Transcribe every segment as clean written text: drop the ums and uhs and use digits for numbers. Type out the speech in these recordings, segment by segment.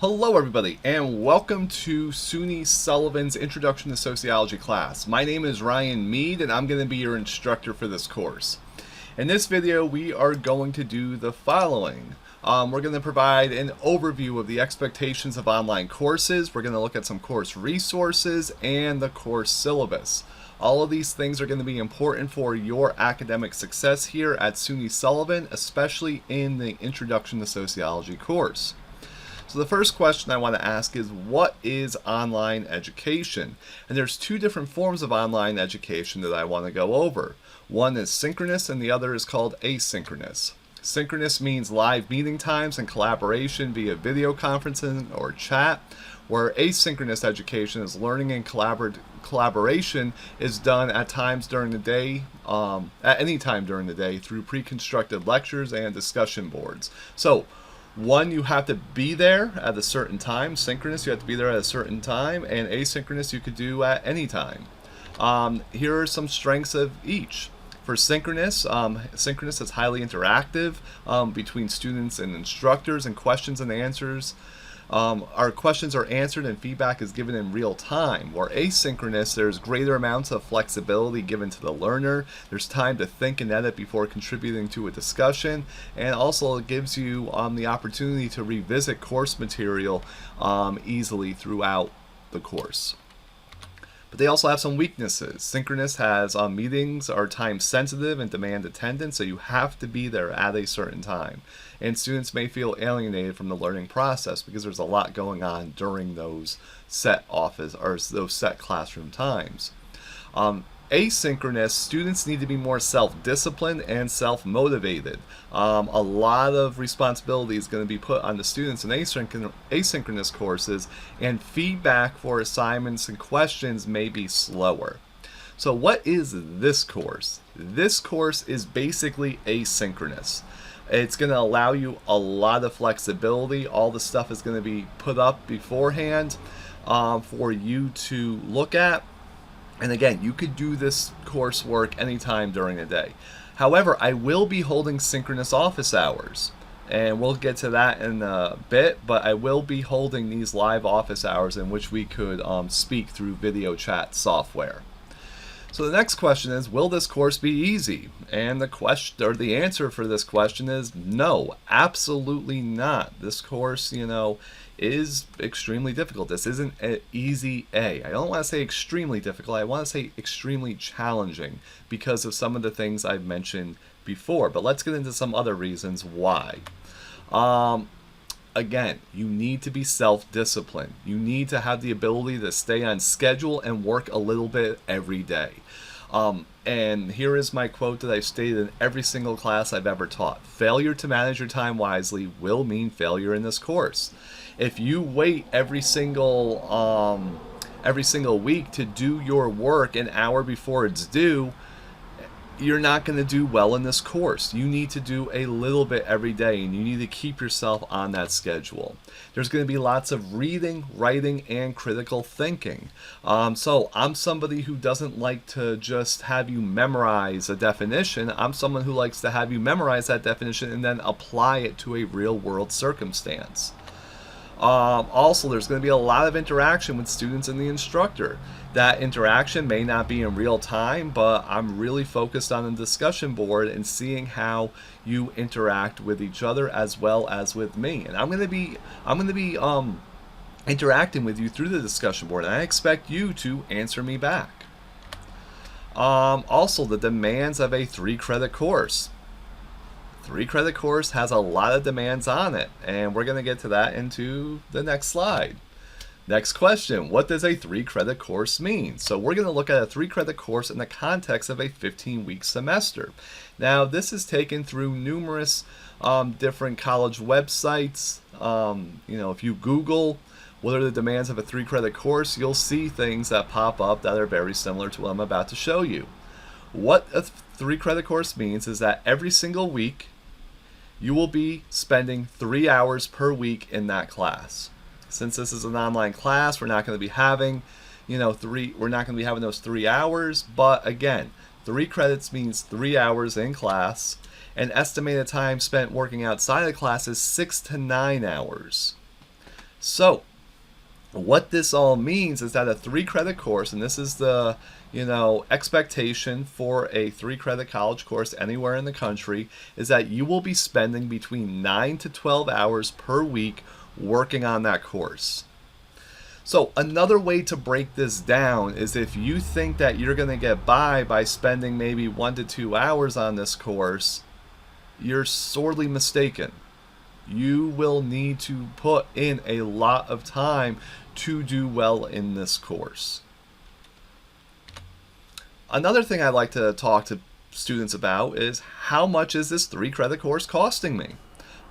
Hello everybody and welcome to SUNY Sullivan's Introduction to Sociology class. My name is Ryan Mead and I'm going to be your instructor for this course. In this video we are going to do the following. We're going to provide an overview of the expectations of online courses. We're going to look at some course resources and the course syllabus. All of these things are going to be important for your academic success here at SUNY Sullivan, especially in the Introduction to Sociology course. So the first question I want to ask is, what is online education? And there's two different forms of online education that I want to go over. One is synchronous and the other is called asynchronous. Synchronous means live meeting times and collaboration via video conferencing or chat, where asynchronous education is learning and collaboration is done at times during the day, at any time during the day through pre-constructed lectures and discussion boards. So one, you have to be there at a certain time. Synchronous, you have to be there at a certain time, and asynchronous you could do at any time. Here are some strengths of each. For synchronous, synchronous is highly interactive between students and instructors, and questions and answers. Our questions are answered and feedback is given in real time. Where asynchronous, there's greater amounts of flexibility given to the learner. There's time to think and edit before contributing to a discussion, and also it gives you the opportunity to revisit course material easily throughout the course. But they also have some weaknesses. Synchronous has meetings are time sensitive and demand attendance, so you have to be there at a certain time. And students may feel alienated from the learning process because there's a lot going on during those set office or those set classroom times. Asynchronous, students need to be more self-disciplined and self-motivated. A lot of responsibility is going to be put on the students in asynchronous courses, and feedback for assignments and questions may be slower. So what is this course? This course is basically asynchronous. It's going to allow you a lot of flexibility. All the stuff is going to be put up beforehand for you to look at. And again, you could do this coursework anytime during the day. However, I will be holding synchronous office hours, and we'll get to that in a bit, but I will be holding these live office hours in which we could speak through video chat software. So the next question is, will this course be easy? And the answer for this question is no, absolutely not. This course, is extremely difficult. This isn't an easy A. I don't want to say extremely difficult. I want to say extremely challenging because of some of the things I've mentioned before. But let's get into some other reasons why. Again, you need to be self-disciplined. You need to have the ability to stay on schedule and work a little bit every day. And here is my quote that I've stated in every single class I've ever taught. Failure to manage your time wisely will mean failure in this course. If you wait every single week to do your work an hour before it's due, you're not going to do well in this course. You need to do a little bit every day, and you need to keep yourself on that schedule. There's going to be lots of reading, writing, and critical thinking. So I'm somebody who doesn't like to just have you memorize a definition. I'm someone who likes to have you memorize that definition and then apply it to a real-world circumstance. Also, there's going to be a lot of interaction with students and the instructor. That interaction may not be in real time, but I'm really focused on the discussion board and seeing how you interact with each other as well as with me. And I'm going to be interacting with you through the discussion board, and I expect you to answer me back. Also, the demands of a 3-credit course. 3-credit course has a lot of demands on it, and we're going to get to that into the next slide. Next question, what does a 3-credit course mean? So we're going to look at a 3-credit course in the context of a 15-week semester. Now, this is taken through numerous different college websites. If you Google what are the demands of a 3-credit course, you'll see things that pop up that are very similar to what I'm about to show you. What a 3-credit course means is that every single week, you will be spending 3 hours per week in that class. Since this is an online class, we're not going to be having, we're not going to be having those 3 hours. But again, 3 credits means 3 hours in class, and estimated time spent working outside of class is 6 to 9 hours. So what this all means is that a 3-credit course, and this is the expectation for a 3-credit college course anywhere in the country, is that you will be spending between 9 to 12 hours per week working on that course. So another way to break this down is if you think that you're going to get by spending maybe 1 to 2 hours on this course, you're sorely mistaken. You will need to put in a lot of time to do well in this course. Another thing I like to talk to students about is how much is this 3-credit course costing me?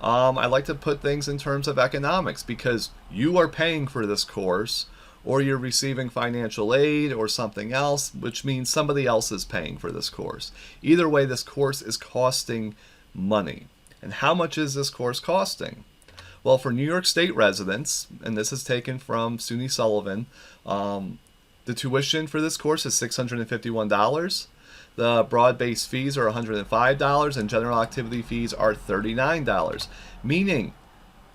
I like to put things in terms of economics, because you are paying for this course, or you're receiving financial aid or something else, which means somebody else is paying for this course. Either way, this course is costing money. And how much is this course costing? Well, for New York State residents, and this is taken from SUNY Sullivan, the tuition for this course is $651. The broad-based fees are $105, and general activity fees are $39. Meaning,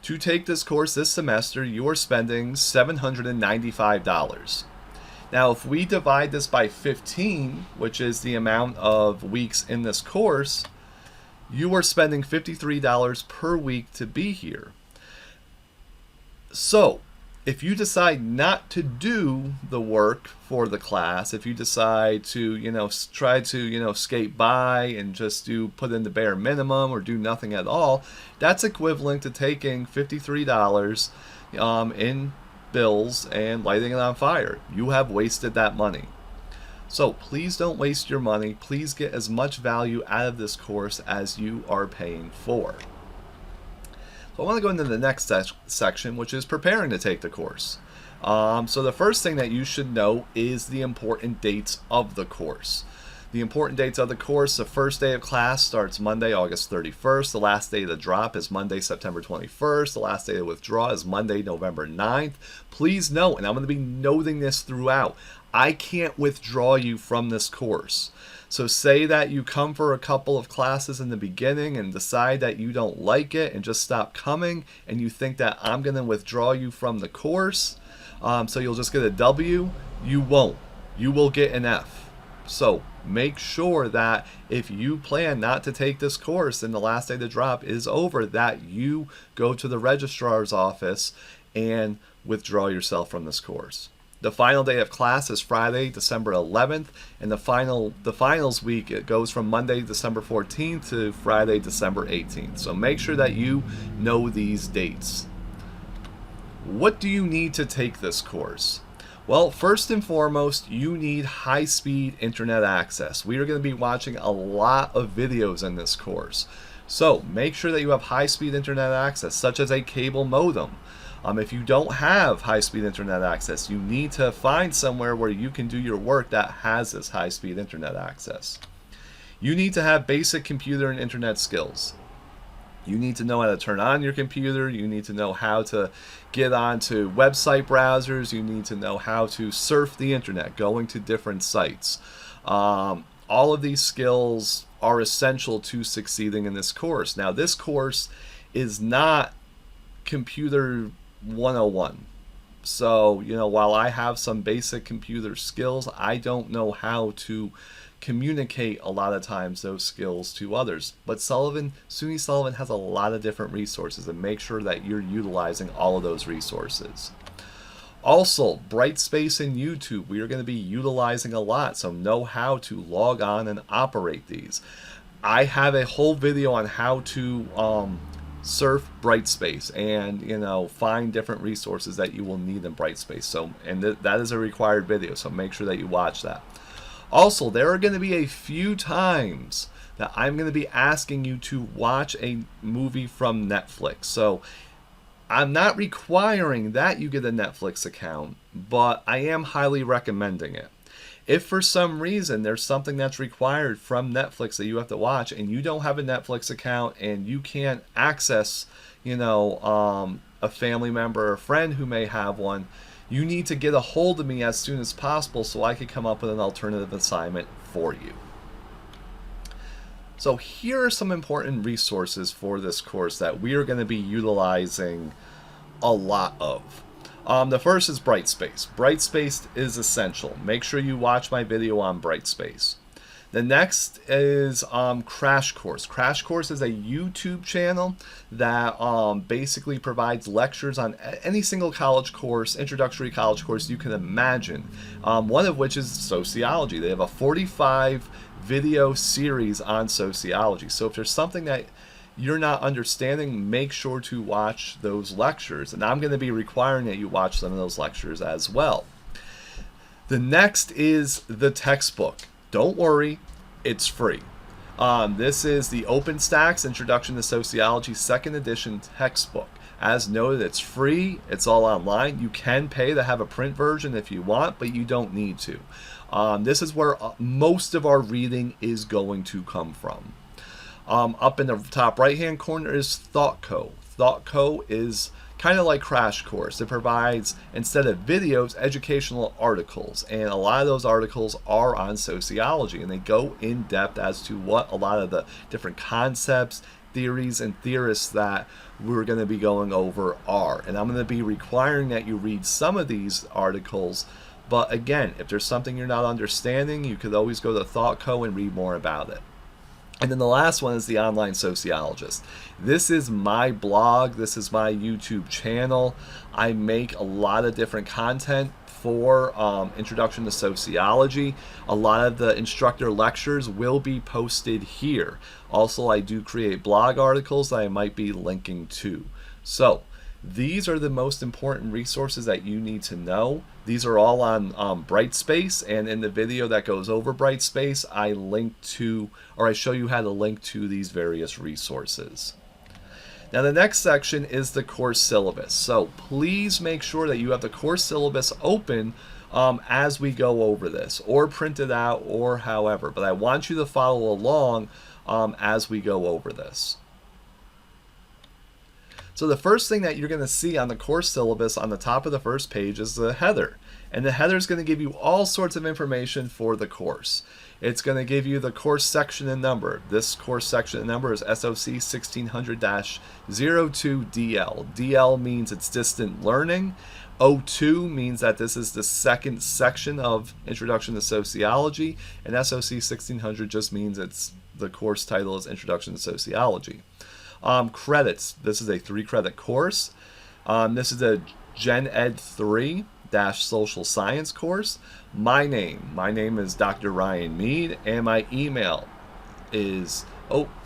to take this course this semester, you are spending $795. Now, if we divide this by 15, which is the amount of weeks in this course, you are spending $53 per week to be here. So, if you decide not to do the work for the class, if you decide to, try to, skate by and just put in the bare minimum or do nothing at all, that's equivalent to taking $53 in bills and lighting it on fire. You have wasted that money. So please don't waste your money. Please get as much value out of this course as you are paying for. So I want to go into the next section, which is preparing to take the course. So the first thing that you should know is the important dates of the course. The important dates of the course: the first day of class starts Monday, August 31st. The last day of the drop is Monday, September 21st. The last day of withdrawal is Monday, November 9th. Please note, and I'm going to be noting this throughout, I can't withdraw you from this course. So say that you come for a couple of classes in the beginning and decide that you don't like it and just stop coming, and you think that I'm going to withdraw you from the course, so you'll just get a W. You won't. You will get an F. So make sure that if you plan not to take this course and the last day of the drop is over, that you go to the registrar's office and withdraw yourself from this course. The final day of class is Friday, December 11th, and the finals week, it goes from Monday, December 14th to Friday, December 18th. So make sure that you know these dates. What do you need to take this course? Well, first and foremost, you need high-speed internet access. We are going to be watching a lot of videos in this course. So make sure that you have high-speed internet access, such as a cable modem. If you don't have high-speed internet access, you need to find somewhere where you can do your work that has this high-speed internet access. You need to have basic computer and internet skills. You need to know how to turn on your computer. You need to know how to get onto website browsers. You need to know how to surf the internet, going to different sites. All of these skills are essential to succeeding in this course. Now, this course is not computer 101. So, while I have some basic computer skills, I don't know how to communicate a lot of times those skills to others. But SUNY Sullivan has a lot of different resources, and make sure that you're utilizing all of those resources. Also, Brightspace and YouTube, we are going to be utilizing a lot, so know how to log on and operate these. I have a whole video on how to surf Brightspace and find different resources that you will need in Brightspace. So, and that is a required video, so make sure that you watch that. Also, there are going to be a few times that I'm going to be asking you to watch a movie from Netflix. So I'm not requiring that you get a Netflix account, but I am highly recommending it. If for some reason there's something that's required from Netflix that you have to watch, and you don't have a Netflix account and you can't access, a family member or a friend who may have one, you need to get a hold of me as soon as possible so I can come up with an alternative assignment for you. So here are some important resources for this course that we are going to be utilizing a lot of. The first is Brightspace. Brightspace is essential. Make sure you watch my video on Brightspace. The next is Crash Course. Crash Course is a YouTube channel that basically provides lectures on any single college course, introductory college course you can imagine. One of which is sociology. They have a 45 video series on sociology. So if there's something that you're not understanding, make sure to watch those lectures. And I'm going to be requiring that you watch some of those lectures as well. The next is the textbook. Don't worry, it's free. This is the OpenStax Introduction to Sociology 2nd edition textbook. As noted, it's free. It's all online. You can pay to have a print version if you want, but you don't need to. This is where most of our reading is going to come from. Up in the top right-hand corner is ThoughtCo. ThoughtCo is kind of like Crash Course. It provides, instead of videos, educational articles. And a lot of those articles are on sociology. And they go in depth as to what a lot of the different concepts, theories, and theorists that we're going to be going over are. And I'm going to be requiring that you read some of these articles. But again, if there's something you're not understanding, you could always go to ThoughtCo and read more about it. And then the last one is the Online Sociologist. This is my blog. This is my YouTube channel. I make a lot of different content for Introduction to Sociology. A lot of the instructor lectures will be posted here. Also, I do create blog articles that I might be linking to. So, these are the most important resources that you need to know. These are all on Brightspace, and in the video that goes over Brightspace, I link to, or I show you how to link to these various resources. Now the next section is the course syllabus. So please make sure that you have the course syllabus open as we go over this, or print it out, or however. But I want you to follow along as we go over this. So the first thing that you're going to see on the course syllabus on the top of the first page is the header. And the header is going to give you all sorts of information for the course. It's going to give you the course section and number. This course section and number is SOC 1600-02DL. DL means it's distant learning. O2 means that this is the second section of Introduction to Sociology. And SOC 1600 just means it's the course title is Introduction to Sociology. Credits. This is a 3-credit course. This is a Gen Ed 3 social science course. My name is Dr. Ryan Mead, and my email is,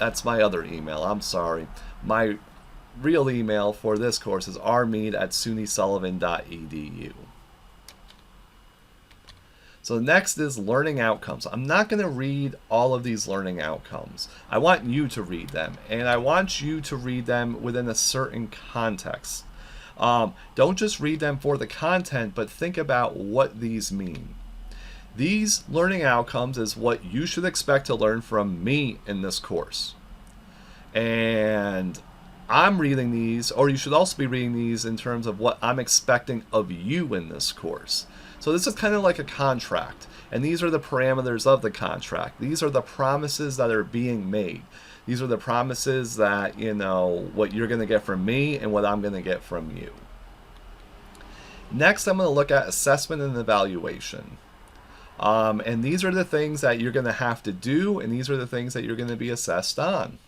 that's my other email, I'm sorry. My real email for this course is rmead@sunysullivan.edu. So next is learning outcomes. I'm not going to read all of these learning outcomes. I want you to read them, and I want you to read them within a certain context. Don't just read them for the content, but think about what these mean. These learning outcomes is what you should expect to learn from me in this course. And I'm reading these, or you should also be reading these in terms of what I'm expecting of you in this course. So this is kind of like a contract, and these are the parameters of the contract. These are the promises that are being made. These are the promises that, what you're going to get from me and what I'm going to get from you. Next, I'm going to look at assessment and evaluation. And these are the things that you're going to have to do, and these are the things that you're going to be assessed on.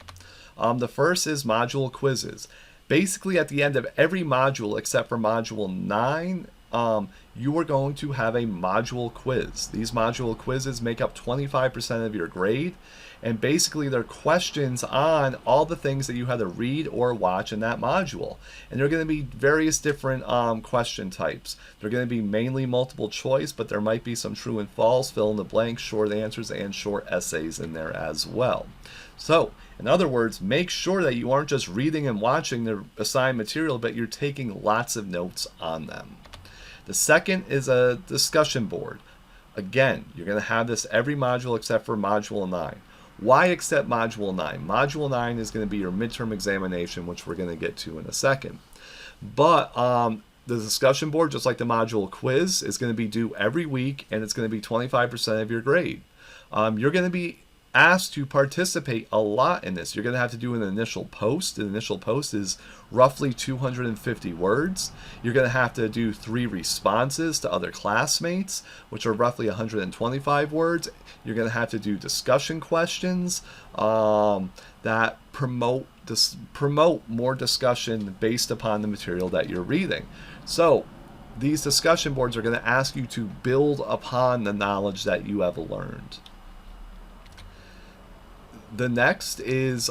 The first is module quizzes. Basically, at the end of every module, except for module 9, you are going to have a module quiz. These module quizzes make up 25% of your grade, and basically they're questions on all the things that you had to read or watch in that module. And they're going to be various different question types. They're going to be mainly multiple choice, but there might be some true and false, fill in the blanks, short answers, and short essays in there as well. So, in other words, make sure that you aren't just reading and watching the assigned material, but you're taking lots of notes on them. The second is a discussion board. Again, you're going to have this every module except for Module 9. Why except Module 9? Module 9 is going to be your midterm examination, which we're going to get to in a second. But the discussion board, just like the module quiz, is going to be due every week, and it's going to be 25% of your grade. You're going to be asked to participate a lot in this. You're going to have to do an initial post. An initial post is roughly 250 words. You're going to have to do 3 responses to other classmates, which are roughly 125 words. You're going to have to do discussion questions that promote more discussion based upon the material that you're reading. So these discussion boards are going to ask you to build upon the knowledge that you have learned. The next is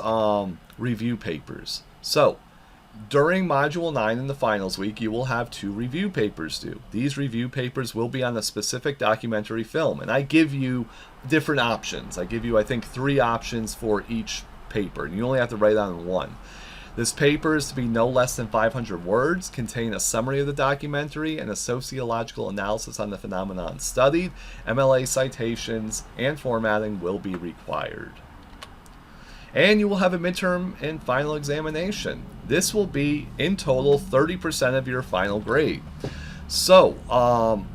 review papers. So during Module 9 in the finals week, you will have 2 review papers due. These review papers will be on a specific documentary film, and I give you different options. I give you, I think, 3 options for each paper, and you only have to write on 1. This paper is to be no less than 500 words, contain a summary of the documentary and a sociological analysis on the phenomenon studied. MLA citations and formatting will be required. And you will have a midterm and final examination. This will be, in total, 30% of your final grade. So,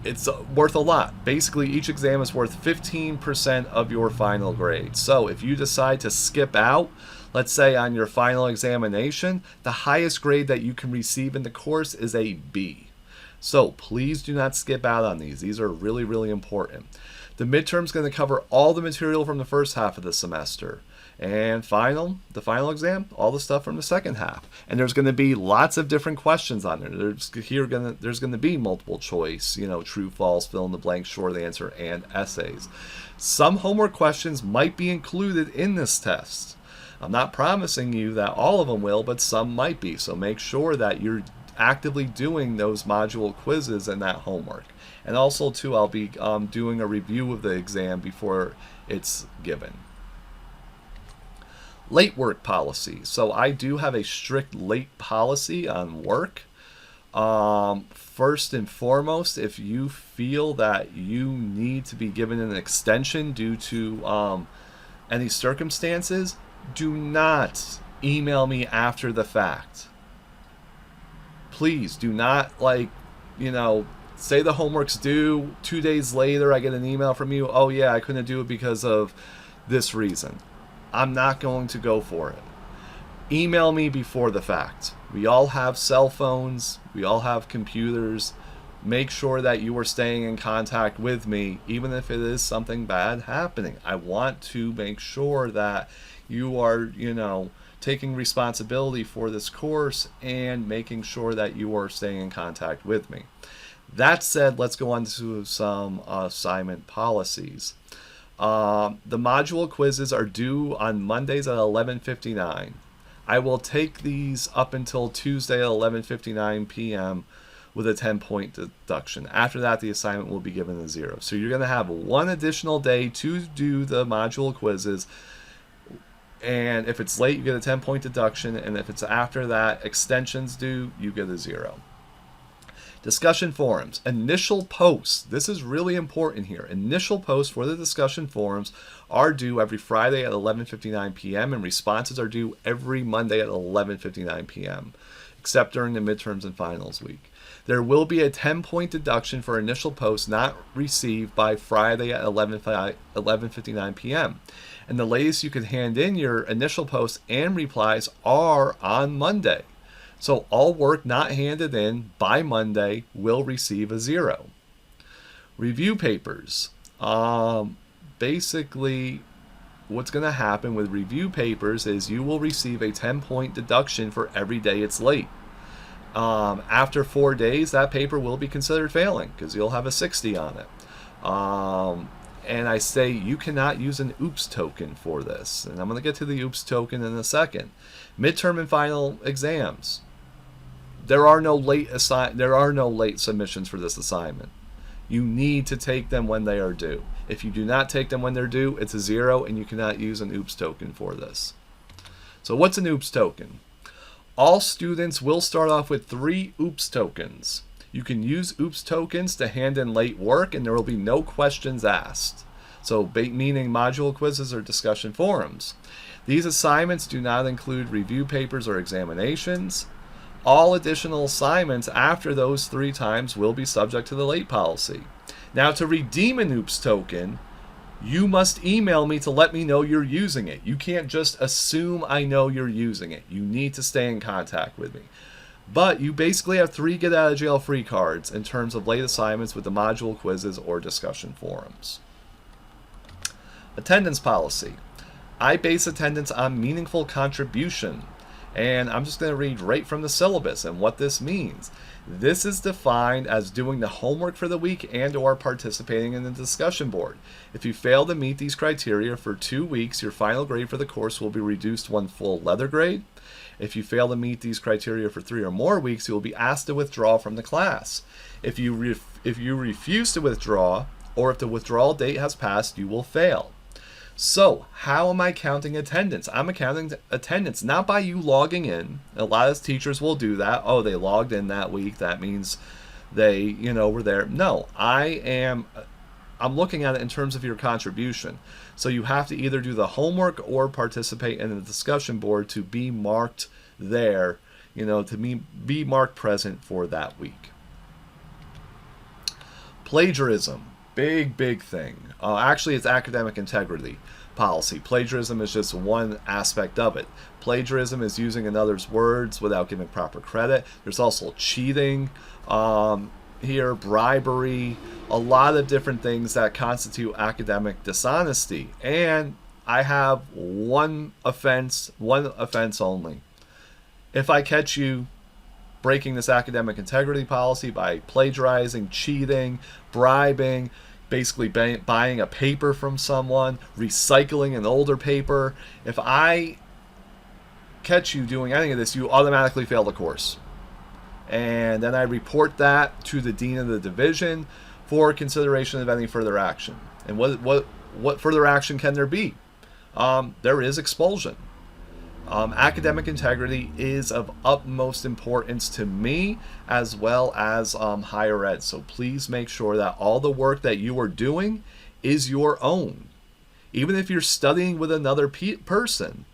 it's worth a lot. Basically, each exam is worth 15% of your final grade. So, if you decide to skip out, let's say on your final examination, the highest grade that you can receive in the course is a B. So, please do not skip out on these. These are really, really important. The midterm is going to cover all the material from the first half of the semester. And the final exam, all the stuff from the second half. And there's going to be lots of different questions on there. There's going to be multiple choice, true, false, fill in the blank, short answer, and essays. Some homework questions might be included in this test. I'm not promising you that all of them will, but some might be. So make sure that you're actively doing those module quizzes and that homework. And also, too, I'll be doing a review of the exam before it's given. Late work policy. So I do have a strict late policy on work. First and foremost, if you feel that you need to be given an extension due to any circumstances, do not email me after the fact. Please do not, say the homework's due, 2 days later I get an email from you, oh yeah, I couldn't do it because of this reason. I'm not going to go for it. Email me before the fact. We all have cell phones, we all have computers. Make sure that you are staying in contact with me, even if it is something bad happening. I want to make sure that you are, taking responsibility for this course and making sure that you are staying in contact with me. That said, let's go on to some assignment policies. The module quizzes are due on Mondays at 11:59. I will take these up until Tuesday at 11:59 p.m. with a 10-point deduction. After that, the assignment will be given a 0. So you're going to have 1 additional day to do the module quizzes. And if it's late, you get a 10-point deduction. And if it's after that, extensions due, you get a 0. Discussion forums. Initial posts. This is really important here. Initial posts for the discussion forums are due every Friday at 11:59 p.m. and responses are due every Monday at 11:59 p.m. except during the midterms and finals week. There will be a 10-point deduction for initial posts not received by Friday at 11:59 p.m. And the latest you can hand in your initial posts and replies are on Monday. So all work not handed in by Monday will receive a 0. Review papers. Basically, what's going to happen with review papers is you will receive a 10-point deduction for every day it's late. After 4 days, that paper will be considered failing because you'll have a 60 on it. And I say you cannot use an OOPS token for this. And I'm going to get to the OOPS token in a second. Midterm and final exams. There are no late submissions for this assignment. You need to take them when they are due. If you do not take them when they're due, it's a 0 and you cannot use an OOPS token for this. So what's an OOPS token? All students will start off with 3 OOPS tokens. You can use OOPS tokens to hand in late work and there will be no questions asked. So meaning module quizzes or discussion forums. These assignments do not include review papers or examinations. All additional assignments after those 3 times will be subject to the late policy. Now, to redeem an OOPS token, You must email me to let me know you're using it. You can't just assume I know you're using it. You need to stay in contact with me. But you basically have 3 get out of jail free cards in terms of late assignments with the module quizzes or discussion forums. Attendance policy. I base attendance on meaningful contribution. And I'm just going to read right from the syllabus and what this means. This is defined as doing the homework for the week and or participating in the discussion board. If you fail to meet these criteria for 2 weeks, your final grade for the course will be reduced 1 full letter grade. If you fail to meet these criteria for 3 or more weeks, you will be asked to withdraw from the class. If you refuse to withdraw, or if the withdrawal date has passed, you will fail. So, how am I counting attendance? I'm counting attendance not by you logging in. A lot of teachers will do that. Oh, they logged in that week. That means they, were there. No, I'm looking at it in terms of your contribution. So you have to either do the homework or participate in the discussion board to be marked there, to be marked present for that week. Plagiarism. Big thing. Actually, it's academic integrity policy. Plagiarism is just one aspect of it. Plagiarism is using another's words without giving proper credit. There's also cheating here, bribery, a lot of different things that constitute academic dishonesty. And I have one offense only. If I catch you breaking this academic integrity policy by plagiarizing, cheating, bribing, basically buying a paper from someone, recycling an older paper. If I catch you doing any of this, you automatically fail the course. And then I report that to the dean of the division for consideration of any further action. And what further action can there be? There is expulsion. Academic integrity is of utmost importance to me as well as higher ed. So please make sure that all the work that you are doing is your own. Even if you're studying with another person,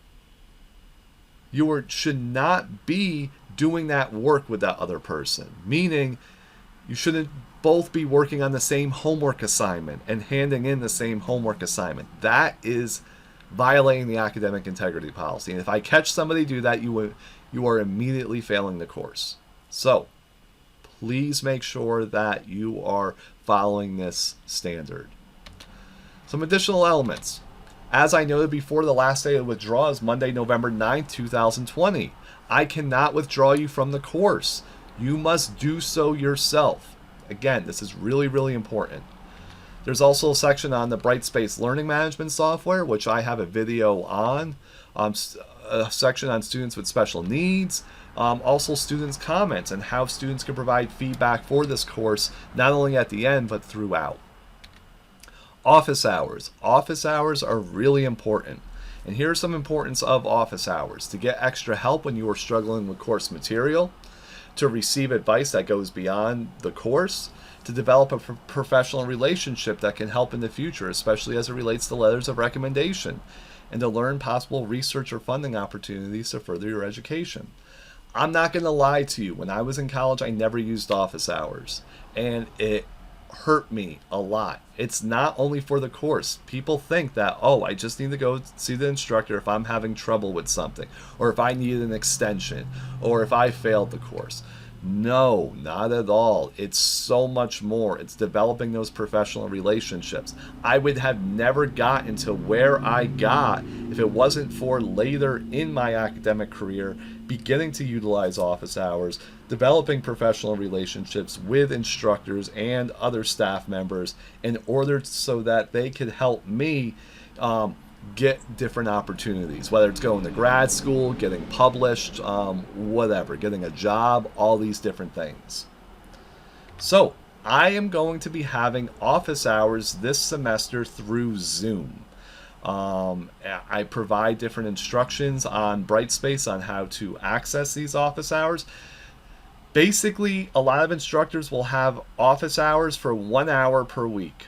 you should not be doing that work with that other person. Meaning, you shouldn't both be working on the same homework assignment and handing in the same homework assignment. That is violating the academic integrity policy. And if I catch somebody do that, you are immediately failing the course. So please make sure that you are following this standard. Some additional elements. As I noted before, the last day of withdrawal is Monday, November 9th, 2020. I cannot withdraw you from the course. You must do so yourself. Again, this is really important. There's also a section on the Brightspace learning management software, which I have a video on. A section on students with special needs. Also students' comments and how students can provide feedback for this course, not only at the end, but throughout. Office hours. Office hours are really important. And here's some importance of office hours. To get extra help when you are struggling with course material. To receive advice that goes beyond the course. To develop a professional relationship that can help in the future, especially as it relates to letters of recommendation. And to learn possible research or funding opportunities to further your education. I'm not going to lie to you. When I was in college, I never used office hours. And it hurt me a lot. It's not only for the course. People think that, oh, I just need to go see the instructor if I'm having trouble with something, or if I need an extension, or if I failed the course. No, not at all. It's so much more. It's developing those professional relationships. I would have never gotten to where I got if it wasn't for later in my academic career beginning to utilize office hours, developing professional relationships with instructors and other staff members in order so that they could help me get different opportunities, whether it's going to grad school, getting published, whatever, getting a job, all these different things. So I am going to be having office hours this semester through Zoom. I provide different instructions on Brightspace on how to access these office hours. Basically, a lot of instructors will have office hours for 1 hour per week.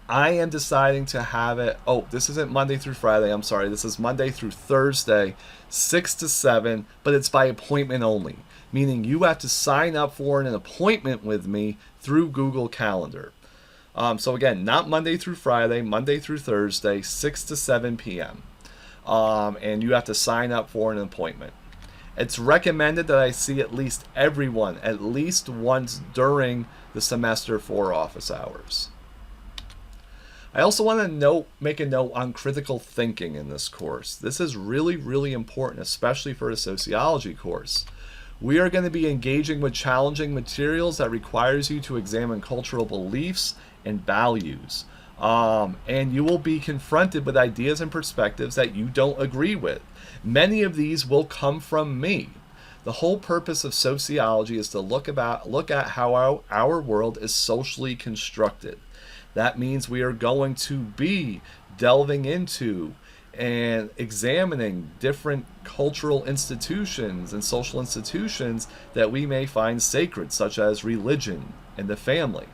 I am deciding to have it, this isn't Monday through Friday, I'm sorry, this is Monday through Thursday, 6 to 7, but it's by appointment only, meaning you have to sign up for an appointment with me through Google Calendar. So again, not Monday through Friday, Monday through Thursday, 6 to 7 p.m. And you have to sign up for an appointment. It's recommended that I see at least everyone at least once during the semester for office hours. I also want to make a note on critical thinking in this course. This is really, really important, especially for a sociology course. We are going to be engaging with challenging materials that requires you to examine cultural beliefs and values. And you will be confronted with ideas and perspectives that you don't agree with. Many of these will come from me. The whole purpose of sociology is to look at how our world is socially constructed. That means we are going to be delving into and examining different cultural institutions and social institutions that we may find sacred, such as religion and the family.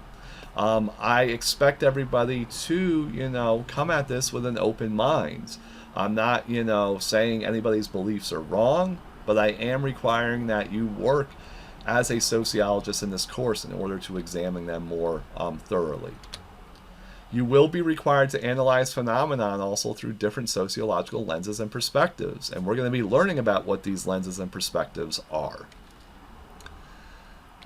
I expect everybody to, come at this with an open mind. I'm not, saying anybody's beliefs are wrong, but I am requiring that you work as a sociologist in this course in order to examine them more thoroughly. You will be required to analyze phenomenon also through different sociological lenses and perspectives, and we're going to be learning about what these lenses and perspectives are.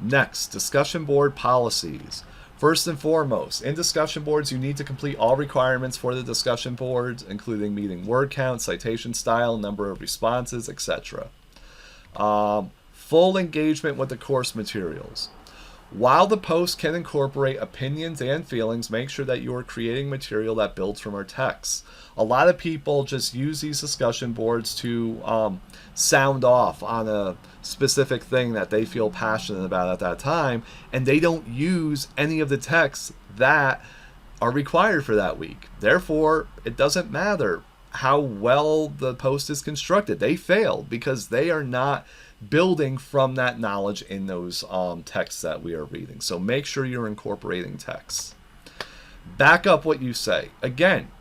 Next, discussion board policies. First and foremost, in discussion boards, you need to complete all requirements for the discussion boards, including meeting word count, citation style, number of responses, etc. Full engagement with the course materials. While the post can incorporate opinions and feelings, make sure that you are creating material that builds from our texts. A lot of people just use these discussion boards to sound off on a specific thing that they feel passionate about at that time, and they don't use any of the texts that are required for that week. Therefore, it doesn't matter how well the post is constructed. They fail because they are not building from that knowledge in those texts that we are reading. So make sure you're incorporating texts. Back up what you say. Again,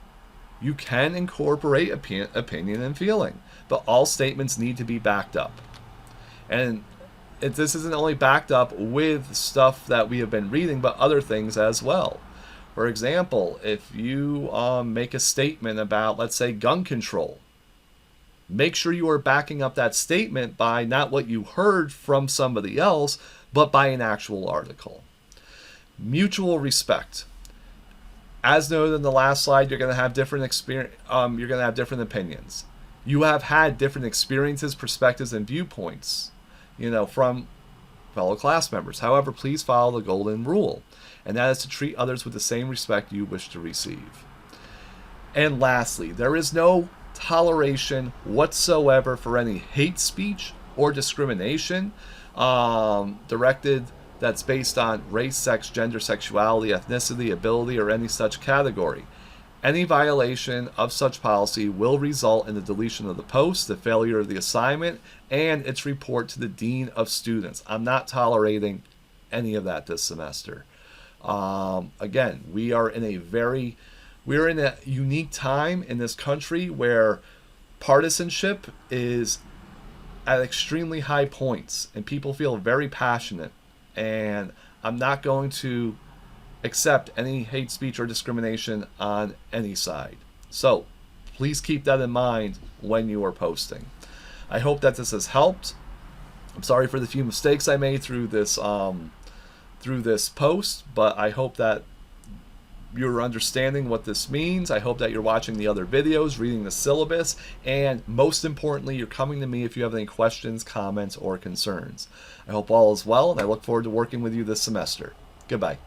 you can incorporate opinion and feeling, but all statements need to be backed up. And this isn't only backed up with stuff that we have been reading, but other things as well. For example, if you make a statement about, let's say, gun control, make sure you are backing up that statement by not what you heard from somebody else, but by an actual article. Mutual respect. As noted in the last slide, you're going to have different you're going to have different opinions. You have had different experiences, perspectives, and viewpoints, from fellow class members. However, please follow the golden rule, and that is to treat others with the same respect you wish to receive. And lastly, there is no toleration whatsoever for any hate speech or discrimination directed that's based on race, sex, gender, sexuality, ethnicity, ability, or any such category. Any violation of such policy will result in the deletion of the post, the failure of the assignment, and its report to the dean of students. I'm not tolerating any of that this semester. Again, we are in a unique time in this country where partisanship is at extremely high points and people feel very passionate, and I'm not going to accept any hate speech or discrimination on any side. So please keep that in mind when you are posting. I hope that this has helped. I'm sorry for the few mistakes I made through this post, but I hope that you're understanding what this means. I hope that you're watching the other videos, reading the syllabus, and most importantly, you're coming to me if you have any questions, comments, or concerns. I hope all is well, and I look forward to working with you this semester. Goodbye.